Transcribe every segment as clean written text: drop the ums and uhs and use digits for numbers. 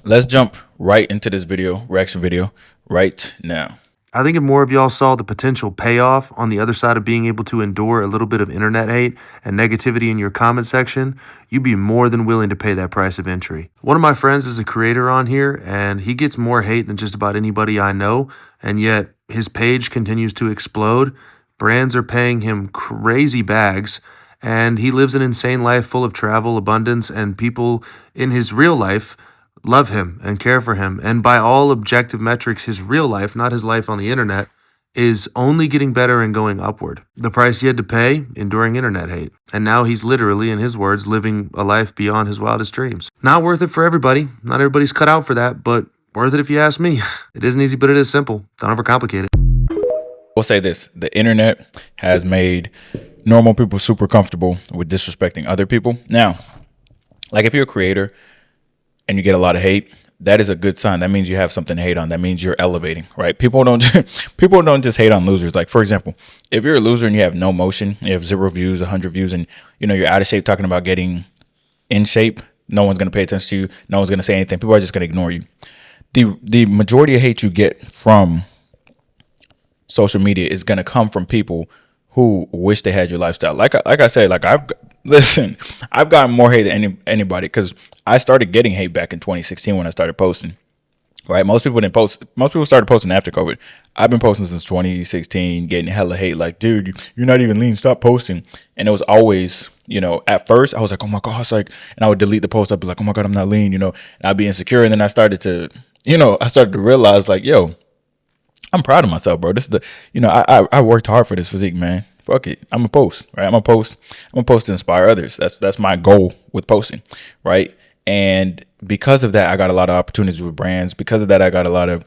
let's jump right into this reaction video right now. I think if more of y'all saw the potential payoff on the other side of being able to endure a little bit of internet hate and negativity in your comment section, you'd be more than willing to pay that price of entry. One of my friends is a creator on here, and he gets more hate than just about anybody I know, and yet his page continues to explode. Brands are paying him crazy bags, and he lives an insane life full of travel, abundance, and people in his real life love him and care for him. And by all objective metrics, his real life, not his life on the internet, is only getting better and going upward. The price he had to pay, enduring internet hate. And now he's literally, in his words, living a life beyond his wildest dreams. Not worth it for everybody. Not everybody's cut out for that, but worth it if you ask me. It isn't easy, but it is simple. Don't overcomplicate it. We'll say this: the internet has made normal people super comfortable with disrespecting other people. Now, like if you're a creator and you get a lot of hate, that is a good sign. That means you have something to hate on. That means you're elevating, right? People don't people don't just hate on losers. Like, for example, if you're a loser and you have no motion, you have 0 views, 100 views, and you're out of shape talking about getting in shape, no one's gonna pay attention to you. No one's gonna say anything. People are just gonna ignore you. The majority of hate you get from social media is gonna come from people who wish they had your lifestyle. Like I said, like I've gotten more hate than anybody because I started getting hate back in 2016 when I started posting. Right, most people didn't post. Most people started posting after COVID. I've been posting since 2016, getting hella hate. Like, dude, you're not even lean. Stop posting. And it was always, at first I was like, oh my gosh, like, and I would delete the post. I'd be like, oh my god, I'm not lean, and I'd be insecure. And then I started to realize, like, yo, I'm proud of myself, bro. This is I worked hard for this physique, man. Fuck it. I'm a post, right? I'm a post to inspire others. That's my goal with posting, right? And because of that, I got a lot of opportunities with brands. Because of that, I got a lot of,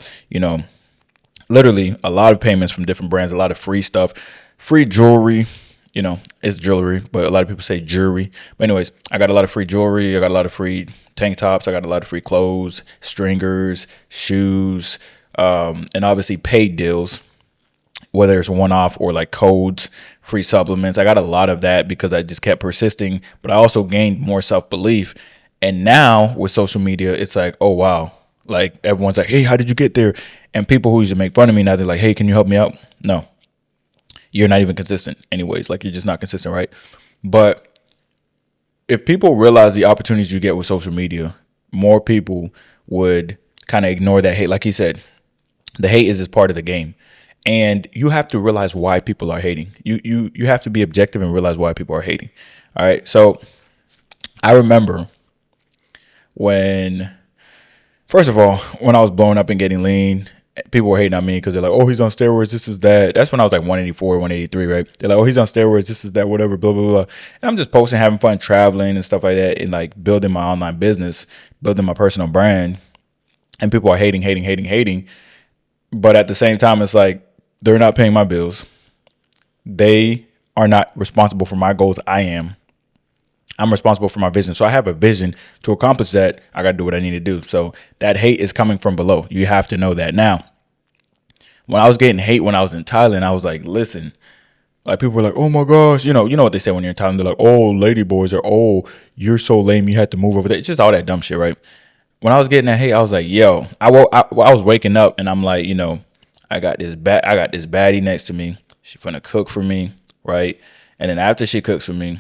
literally a lot of payments from different brands, a lot of free stuff, free jewelry. It's jewelry, but a lot of people say jewelry. But anyways, I got a lot of free jewelry. I got a lot of free tank tops. I got a lot of free clothes, stringers, shoes, and obviously paid deals, whether it's one-off or like codes, free supplements. I got a lot of that because I just kept persisting, but I also gained more self-belief. And now with social media, it's like, oh, wow. Like everyone's like, hey, how did you get there? And people who used to make fun of me, now they're like, hey, can you help me out? No, you're not even consistent anyways. Like, you're just not consistent, right? But if people realize the opportunities you get with social media, more people would kind of ignore that hate. Like he said, the hate is just part of the game. And you have to realize why people are hating. You have to be objective and realize why people are hating. All right. So I remember first of all, when I was blowing up and getting lean, people were hating on me because they're like, oh, he's on steroids, this is that. That's when I was like 184, 183, right? They're like, oh, he's on steroids, this is that, whatever, blah, blah, blah. And I'm just posting, having fun, traveling and stuff like that, and like building my online business, building my personal brand. And people are hating. But at the same time, it's like, they're not paying my bills. They are not responsible for my goals. I'm responsible for my vision. So I have a vision to accomplish that. I got to do what I need to do. So that hate is coming from below. You have to know that. Now, when I was getting hate when I was in Thailand, I was like, listen, like people were like, oh my gosh, you know what they say when you're in Thailand? They're like, oh, lady boys, or oh, you're so lame, you had to move over there. It's just all that dumb shit, right? When I was getting that hate, I was like, yo, I was waking up and I'm like, I got this baddie next to me. She finna cook for me, right? And then after she cooks for me,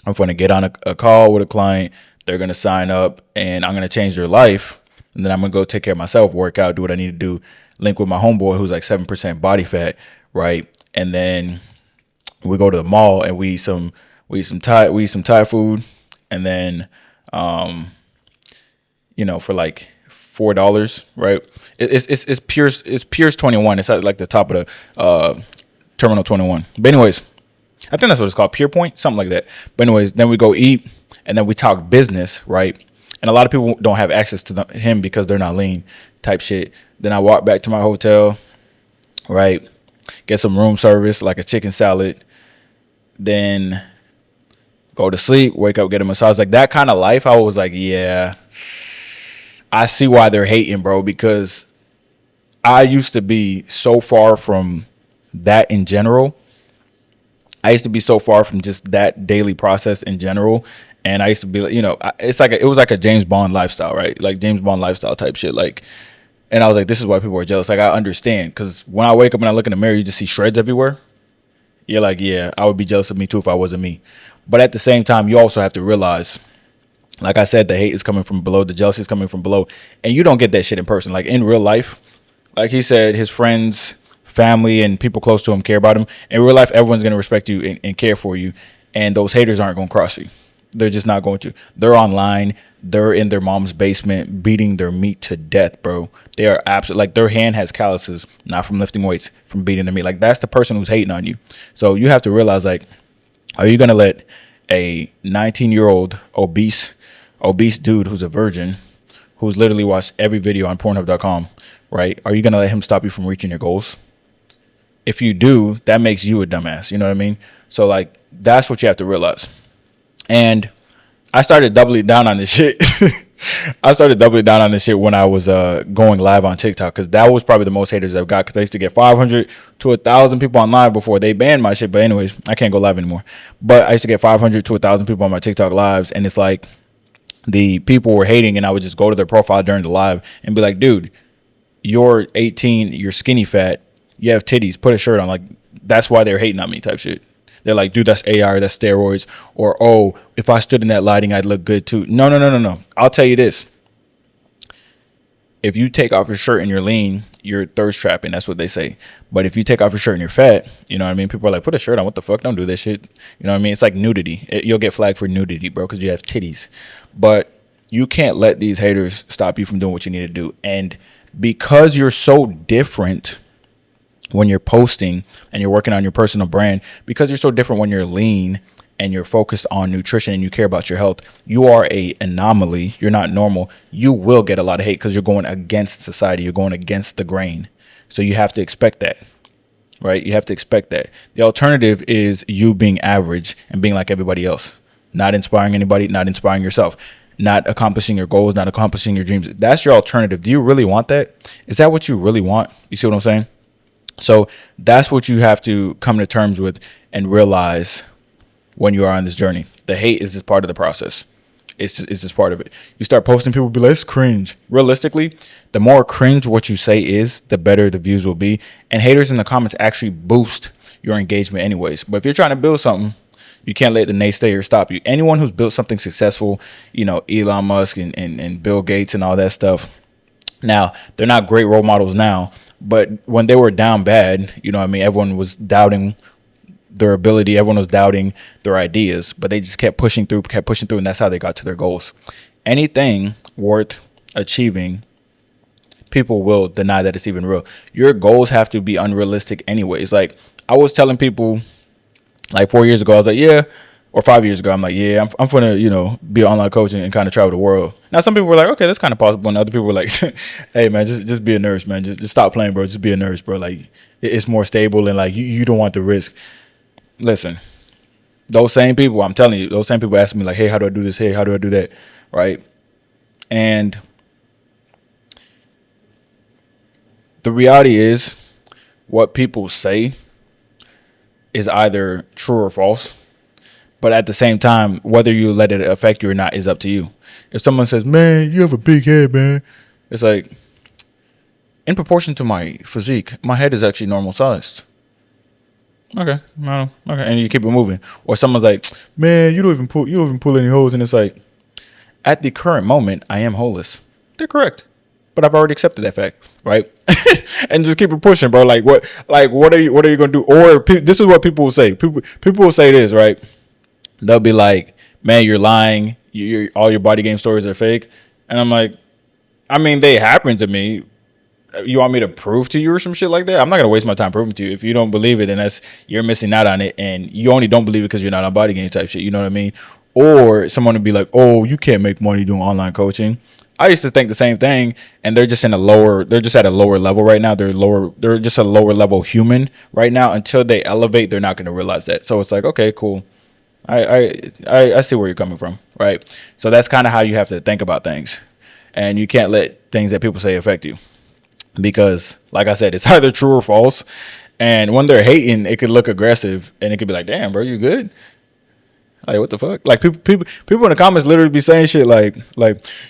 I'm going to get on a call with a client. They're going to sign up and I'm going to change their life. And then I'm going to go take care of myself, work out, do what I need to do, link with my homeboy who's like 7% body fat, right? And then we go to the mall and we eat some Thai food. And then, for like $4, right? It's Pierce 21. It's at like the top of the Terminal 21. But anyways, I think that's what it's called, Pure Point, something like that. But anyways, then we go eat and then we talk business, right? And a lot of people don't have access to him because they're not lean type shit. Then I walk back to my hotel, right? Get some room service, like a chicken salad. Then go to sleep, wake up, get a massage. Like that kind of life, I was like, yeah, I see why they're hating, bro, because I used to be so far from that in general. I used to be so far from just that daily process in general. And I used to be like, it's like it was like a James Bond lifestyle, right? Like James Bond lifestyle type shit. Like, and I was like, this is why people are jealous. Like, I understand, because when I wake up and I look in the mirror, you just see shreds everywhere. You're like, yeah, I would be jealous of me too if I wasn't me. But at the same time, you also have to realize, like I said, the hate is coming from below, the jealousy is coming from below, and you don't get that shit in person. Like in real life, like he said, his friends, family, and people close to him care about him. In real life, everyone's gonna respect you and care for you, and those haters aren't gonna cross you. They're just not going to. They're online. They're in their mom's basement beating their meat to death, bro. They are absolutely, like, their hand has calluses, not from lifting weights, from beating their meat. Like, that's the person who's hating on you. So you have to realize, like, are you gonna let a 19-year-old obese dude who's a virgin, who's literally watched every video on Pornhub.com, right? Are you gonna let him stop you from reaching your goals? If you do, that makes you a dumbass. You know what I mean? So, like, that's what you have to realize. And I started doubling down on this shit. I started doubling down on this shit when I was going live on TikTok, because that was probably the most haters I've got, because I used to get 500 to 1,000 people on live before they banned my shit. But anyways, I can't go live anymore. But I used to get 500 to 1,000 people on my TikTok lives, and it's like the people were hating, and I would just go to their profile during the live and be like, dude, you're 18, you're skinny fat, you have titties, put a shirt on. Like, that's why they're hating on me type shit. They're like, dude, that's AR, that's steroids. Or, oh, if I stood in that lighting, I'd look good too. No. I'll tell you this. If you take off your shirt and you're lean, you're thirst trapping. That's what they say. But if you take off your shirt and you're fat, you know what I mean? People are like, put a shirt on. What the fuck? Don't do that shit. You know what I mean? It's like nudity. You'll get flagged for nudity, bro, because you have titties. But you can't let these haters stop you from doing what you need to do. And because you're so different when you're posting and you're working on your personal brand, because you're so different when you're lean and you're focused on nutrition and you care about your health, you are a anomaly. You're not normal. You will get a lot of hate because you're going against society. You're going against the grain. So you have to expect that, right? You have to expect that. The alternative is you being average and being like everybody else, not inspiring anybody, not inspiring yourself, not accomplishing your goals, not accomplishing your dreams. That's your alternative. Do you really want that? Is that what you really want? You see what I'm saying? So that's what you have to come to terms with and realize when you are on this journey. The hate is just part of the process. It's just part of it. You start posting, people be like, it's cringe. Realistically, the more cringe what you say is, the better the views will be. And haters in the comments actually boost your engagement anyways. But if you're trying to build something, you can't let the naysayers stop you. Anyone who's built something successful, Elon Musk and Bill Gates and all that stuff. Now, they're not great role models now, but when they were down bad, everyone was doubting their ability. Everyone was doubting their ideas, but they just kept pushing through, and that's how they got to their goals. Anything worth achieving, people will deny that it's even real. Your goals have to be unrealistic anyways. Like, I was telling people like 4 years ago, I was like, yeah, or 5 years ago, I'm like, yeah, I'm gonna, be an online coach and kind of travel the world. Now, some people were like, okay, that's kind of possible, and other people were like, hey, man, just be a nurse, man, just stop playing, bro, just be a nurse, bro. Like, it's more stable, and like you don't want the risk. Listen, those same people, I'm telling you, those same people ask me like, hey, how do I do this? Hey, how do I do that? Right? And the reality is, what people say is either true or false. But at the same time, whether you let it affect you or not is up to you. If someone says, man, you have a big head, man, it's like, in proportion to my physique, my head is actually normal sized. Okay, no, okay, and you keep it moving. Or someone's like, man, you don't even pull any holes, and it's like, at the current moment, I am holeless. They're correct, but I've already accepted that fact, right? And just keep it pushing, bro. Like what are you gonna do? Or this is what people will say. People will say this, right? They'll be like, man, you're lying. All your body game stories are fake. And I'm like, I mean, they happen to me. You want me to prove to you or some shit like that? I'm not going to waste my time proving to you. If you don't believe it, then you're missing out on it. And you only don't believe it because you're not on body game type shit. You know what I mean? Or someone would be like, oh, you can't make money doing online coaching. I used to think the same thing, and they're just at a lower level right now. They're just a lower level human right now. Until they elevate, they're not going to realize that. So it's like, okay, cool. I see where you're coming from, right? So that's kind of how you have to think about things, and you can't let things that people say affect you, because, like I said, it's either true or false. And when they're hating, it could look aggressive, and it could be like, damn, bro, you good? Like, what the fuck? Like, people in the comments literally be saying shit like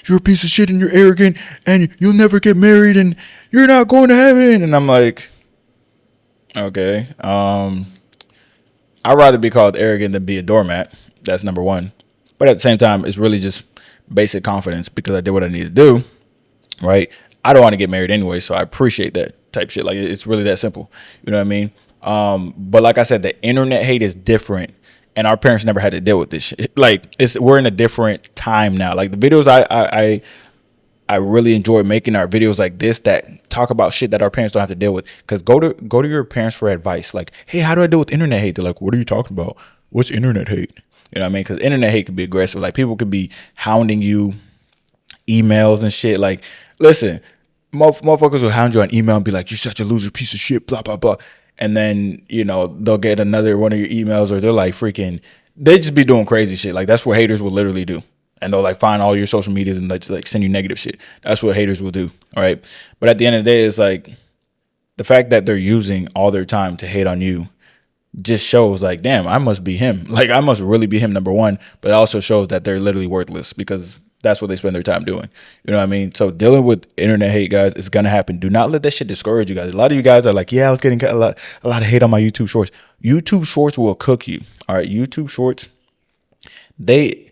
you're a piece of shit and you're arrogant and you'll never get married and you're not going to heaven. And I'm like, okay, I'd rather be called arrogant than be a doormat. That's number one. But at the same time, it's really just basic confidence because I did what I need to do, right? I don't want to get married anyway, so I appreciate that type shit. Like, it's really that simple. You know what I mean? But like I said, the internet hate is different, and our parents never had to deal with this shit. Like, we're in a different time now. Like, the videos I really enjoy making our videos like this that talk about shit that our parents don't have to deal with. Because go to your parents for advice. Like, hey, how do I deal with internet hate? They're like, what are you talking about? What's internet hate? You know what I mean? Because internet hate could be aggressive. Like, people could be hounding you, emails and shit. Like, listen, motherfuckers will hound you on email and be like, you're such a loser, piece of shit, blah, blah, blah. And then, you know, they'll get another one of your emails, or they're like they just be doing crazy shit. Like, that's what haters will literally do. And they'll like find all your social medias and like send you negative shit. That's what haters will do. All right. But at the end of the day, it's like the fact that they're using all their time to hate on you just shows like, damn, I must be him. Like, I must really be him, number one. But it also shows that they're literally worthless because that's what they spend their time doing. You know what I mean? So dealing with internet hate, guys, is gonna happen. Do not let that shit discourage you guys. A lot of you guys are like, yeah, I was getting a lot of hate on my YouTube shorts. YouTube shorts will cook you. All right, YouTube shorts, they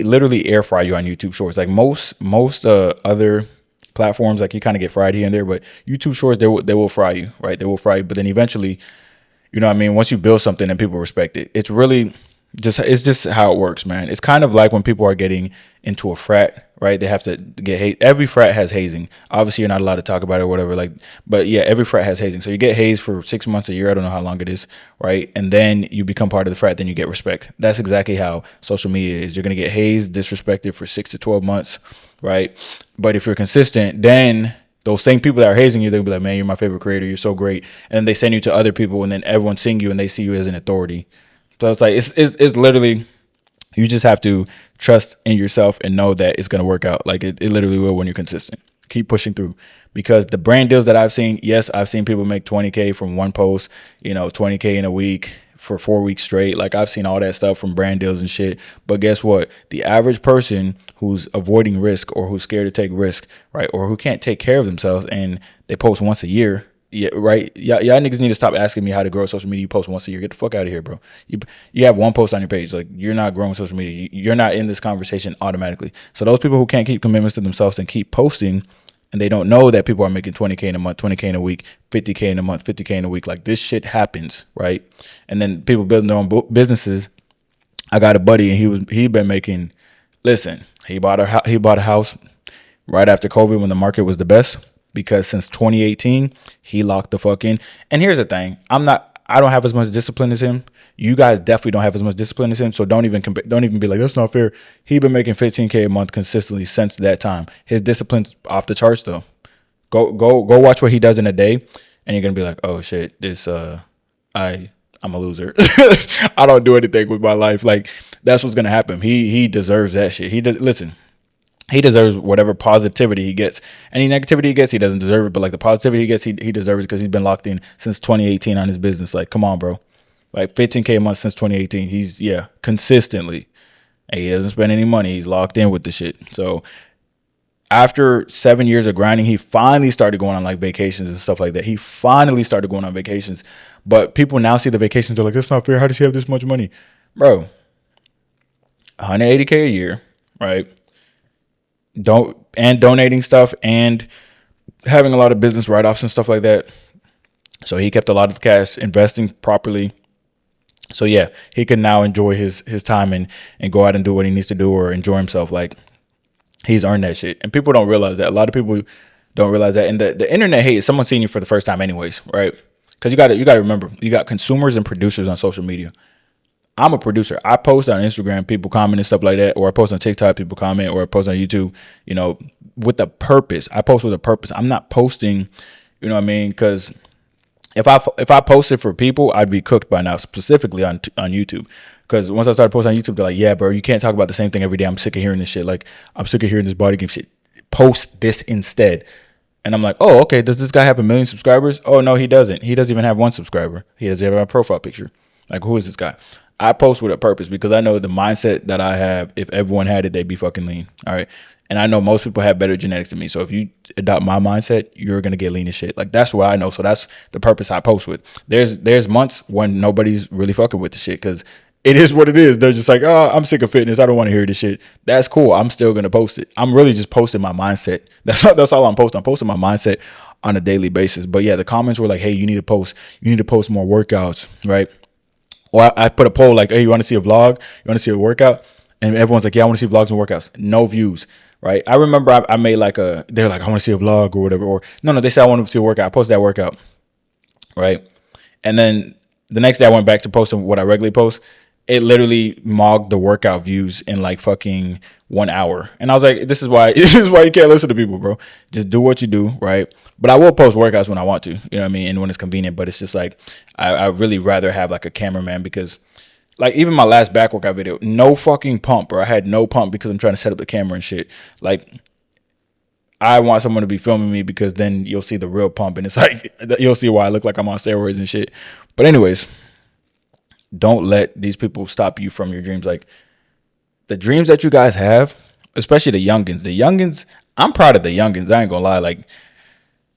literally air fry you on YouTube shorts. Like most other platforms, like you kind of get fried here and there, but YouTube shorts, they will fry you, right? They will fry you, but then eventually, you know what I mean? Once you build something and people respect it, it's just how it works, man. It's kind of like when people are getting into a frat, right? They have to get hate. Every frat has hazing. Obviously, you're not allowed to talk about it or whatever. Like, but yeah, every frat has hazing. So you get hazed for 6 months, a year. I don't know how long it is, right? And then you become part of the frat. Then you get respect. That's exactly how social media is. You're gonna get hazed, disrespected for 6 to 12 months, right? But if you're consistent, then those same people that are hazing you, they'll be like, man, you're my favorite creator. You're so great. And then they send you to other people, and then everyone's seeing you and they see you as an authority. So it's like, it's literally, you just have to trust in yourself and know that it's going to work out. Like it literally will when you're consistent. Keep pushing through, because the brand deals that I've seen, yes, I've seen people make 20K from one post, 20K in a week for 4 weeks straight. Like, I've seen all that stuff from brand deals and shit. But guess what? The average person who's avoiding risk, or who's scared to take risk, right, or who can't take care of themselves, and they post once a year. Yeah, right. Y'all niggas need to stop asking me how to grow social media. You post once a year. Get the fuck out of here, bro. You have one post on your page. Like, you're not growing social media. You're not in this conversation automatically. So those people who can't keep commitments to themselves and keep posting, and they don't know that people are making 20K in a month, 20K in a week, 50K in a month, 50K in a week. Like, this shit happens, right? And then people building their own businesses. I got a buddy, and he been making. Listen, he bought a house right after COVID when the market was the best, because since 2018 he locked the fuck in. And here's the thing, I don't have as much discipline as him. You guys definitely don't have as much discipline as him. So don't even be like, that's not fair. He been making 15K a month consistently since that time. His discipline's off the charts though. Go watch what he does in a day, and you're gonna be like, oh shit, I'm a loser. I don't do anything with my life. Like, that's what's gonna happen. He deserves that shit. Listen. He deserves whatever positivity he gets. Any negativity he gets, he doesn't deserve it. But like, the positivity he gets, he deserves it, because he's been locked in since 2018 on his business. Like, come on, bro. Like, 15K a month since 2018. He's consistently. And he doesn't spend any money. He's locked in with the shit. So after 7 years of grinding, he finally started going on like vacations and stuff like that. He finally started going on vacations. But people now see the vacations. They're like, that's not fair. How does he have this much money? Bro, 180K a year, right? Donating stuff and having a lot of business write-offs and stuff like that. So he kept a lot of cash, investing properly. So yeah, he can now enjoy his time and go out and do what he needs to do, or enjoy himself. Like, he's earned that shit. And people don't realize that. A lot of people don't realize that. And the internet hate is someone seeing you for the first time anyways, right? Because you got to remember, you got consumers and producers on social media. I'm a producer. I post on Instagram, people comment and stuff like that, or I post on TikTok, people comment, or I post on YouTube, with a purpose. I post with a purpose. I'm not posting, you know what I mean? Because if I posted for people, I'd be cooked by now, specifically on YouTube. Because once I started posting on YouTube, they're like, yeah, bro, you can't talk about the same thing every day. I'm sick of hearing this shit. Like, I'm sick of hearing this body game shit. Post this instead. And I'm like, oh, okay, does this guy have 1 million subscribers? Oh, no, he doesn't. He doesn't even have one subscriber. He doesn't have a profile picture. Like, who is this guy? I post with a purpose because I know the mindset that I have, if everyone had it, they'd be fucking lean. All right. And I know most people have better genetics than me. So if you adopt my mindset, you're gonna get lean as shit. Like that's what I know. So that's the purpose I post with. There's months when nobody's really fucking with the shit because it is what it is. They're just like, oh, I'm sick of fitness. I don't want to hear this shit. That's cool. I'm still gonna post it. I'm really just posting my mindset. That's all I'm posting. I'm posting my mindset on a daily basis. But yeah, the comments were like, hey, you need to post. You need to post more workouts, right? Or I put a poll like, hey, you want to see a vlog? You want to see a workout? And everyone's like, yeah, I want to see vlogs and workouts. No views, right? I remember I made like they're like, I want to see a vlog or whatever. Or no, they said I want to see a workout. I posted that workout, right? And then the next day I went back to posting what I regularly post. It literally mogged the workout views in like fucking 1 hour. And I was like, this is why you can't listen to people, bro. Just do what you do, right? But I will post workouts when I want to, you know what I mean? And when it's convenient. But it's just like I really rather have like a cameraman because like even my last back workout video, no fucking pump, bro. I had no pump because I'm trying to set up the camera and shit. Like I want someone to be filming me because then you'll see the real pump and it's like you'll see why I look like I'm on steroids and shit. But anyways, don't let these people stop you from your dreams. Like the dreams that you guys have, especially the youngins. The youngins, I'm proud of the youngins. I ain't gonna lie. Like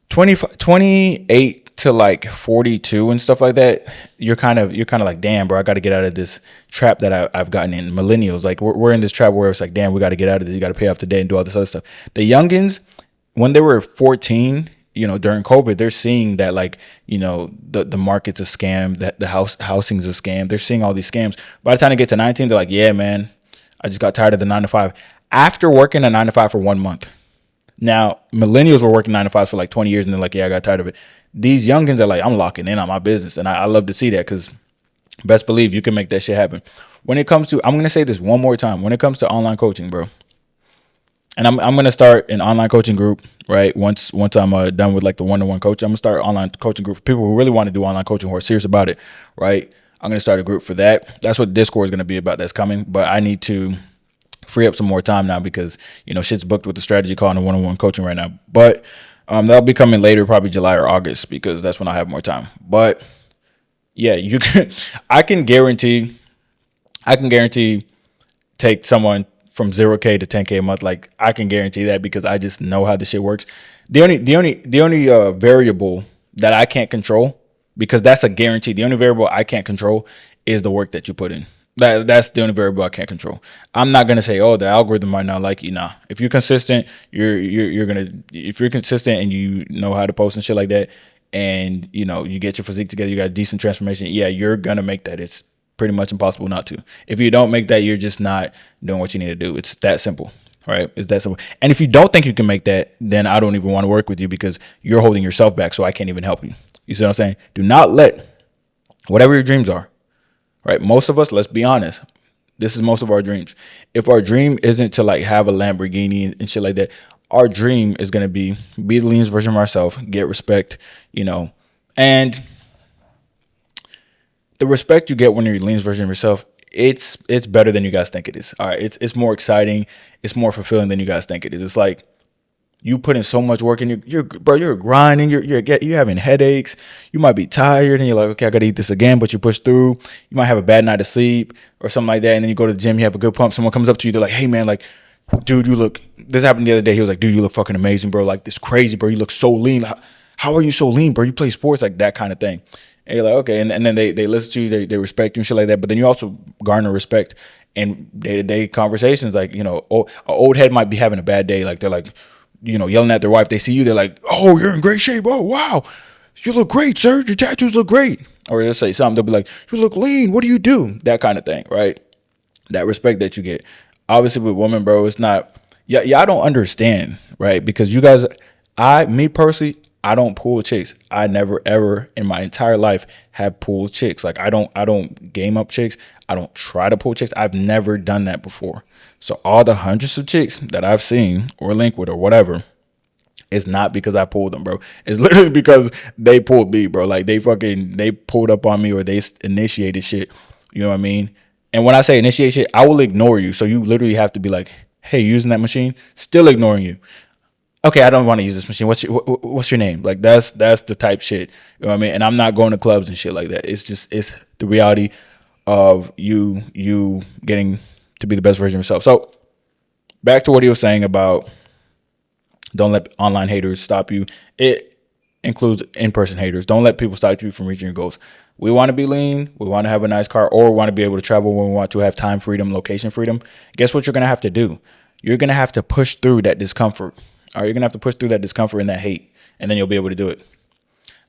28 to like 42 and stuff like that. You're kind of like, damn, bro, I got to get out of this trap that I've gotten in. Millennials, like we're in this trap where it's like, damn, we got to get out of this. You got to pay off today and do all this other stuff. The youngins, when they were 14, you know, during COVID, they're seeing that like, you know, the market's a scam, that the housing's a scam. They're seeing all these scams. By the time they get to 19, they're like, yeah, man, I just got tired of the 9 to 5. After working a 9 to 5 for 1 month. Now, millennials were working 9 to 5 for like 20 years and they're like, yeah, I got tired of it. These youngins are like, I'm locking in on my business. And I love to see that because best believe you can make that shit happen. When it comes to, I'm going to say this one more time. When it comes to online coaching, bro, and I'm going to start an online coaching group, right? Once I'm done with like the one-to-one coaching, I'm going to start an online coaching group for people who really want to do online coaching, who are serious about it, right? I'm going to start a group for that. That's what Discord is going to be about. That's coming. But I need to free up some more time now because, you know, shit's booked with the strategy call and the one-on-one coaching right now. But that'll be coming later, probably July or August, because that's when I have more time. But yeah, you can, I can guarantee take someone from 0K to 10K a month. Like I can guarantee that because I just know how this shit works. The only variable that I can't control, because that's a guarantee. The only variable I can't control is the work that you put in. That's the only variable I can't control. I'm not gonna say, oh, the algorithm might not like you. Nah, if you're consistent, you're gonna. If you're consistent and you know how to post and shit like that, and you know you get your physique together, you got a decent transformation. Yeah, you're gonna make that. It's pretty much impossible not to. If you don't make that, you're just not doing what you need to do. It's that simple, right? It's that simple. And if you don't think you can make that, then I don't even want to work with you because you're holding yourself back. So I can't even help you. You see what I'm saying? Do not let whatever your dreams are. Right. Most of us, let's be honest. This is most of our dreams. If our dream isn't to like have a Lamborghini and shit like that, our dream is going to be the leanest version of ourselves, get respect, you know, and the respect you get when you're the leanest version of yourself, it's better than you guys think it is. All right. It's more exciting. It's more fulfilling than you guys think it is. It's like, you put in so much work and you're grinding, you're having headaches. You might be tired and you're like, okay, I got to eat this again, but you push through. You might have a bad night of sleep or something like that. And then you go to the gym, you have a good pump. Someone comes up to you, they're like, hey man, like, dude, this happened the other day. He was like, dude, you look fucking amazing, bro. Like this crazy, bro. You look so lean. How are you so lean, bro? You play sports, like that kind of thing. And you're like, okay. And then they listen to you, they respect you and shit like that. But then you also garner respect in day-to-day conversations. Like, you know, an old head might be having a bad day. Like they're like, you know, yelling at their wife. They see you, they're like, oh, you're in great shape. Oh, wow. You look great, sir. Your tattoos look great. Or they'll say something. They'll be like, you look lean. What do you do? That kind of thing, right? That respect that you get. Obviously with women, bro, it's not, yeah, I don't understand, right? Because you guys, me personally, I don't pull chicks. I never ever in my entire life have pulled chicks. Like I don't game up chicks. I don't try to pull chicks. I've never done that before. So all the hundreds of chicks that I've seen or linked with or whatever, it's not because I pulled them, bro. It's literally because they pulled me, bro. Like they pulled up on me or they initiated shit. You know what I mean? And when I say initiate shit, I will ignore you. So you literally have to be like, hey, using that machine, still ignoring you. Okay, I don't want to use this machine. What's your name? Like that's the type shit. You know what I mean? And I'm not going to clubs and shit like that. It's the reality of you getting to be the best version of yourself. So back to what he was saying about don't let online haters stop you. It includes in-person haters. Don't let people stop you from reaching your goals. We want to be lean. We want to have a nice car, or we want to be able to travel when we want to, have time freedom, location freedom. Guess what you're going to have to do? You're going to have to push through that discomfort. All right, you're going to have to push through that discomfort and that hate, and then you'll be able to do it.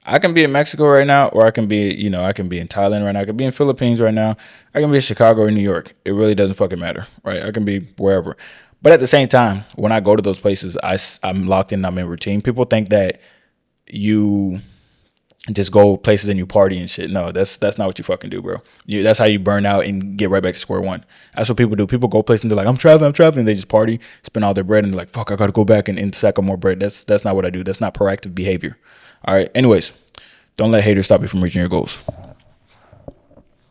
I can be in Mexico right now, or I can be, I can be in Thailand right now. I can be in Philippines right now. I can be in Chicago or New York. It really doesn't fucking matter, right? I can be wherever. But at the same time, when I go to those places, I'm locked in. I'm in routine. People think that you just go places and you party and shit. No, that's not what you fucking do, bro. That's how you burn out and get right back to square one. That's what people do. People go places and they're like, I'm traveling. They just party, spend all their bread, and they're like, fuck, I gotta go back and sack up more bread. That's not what I do. That's not proactive behavior. All right. Anyways, don't let haters stop you from reaching your goals.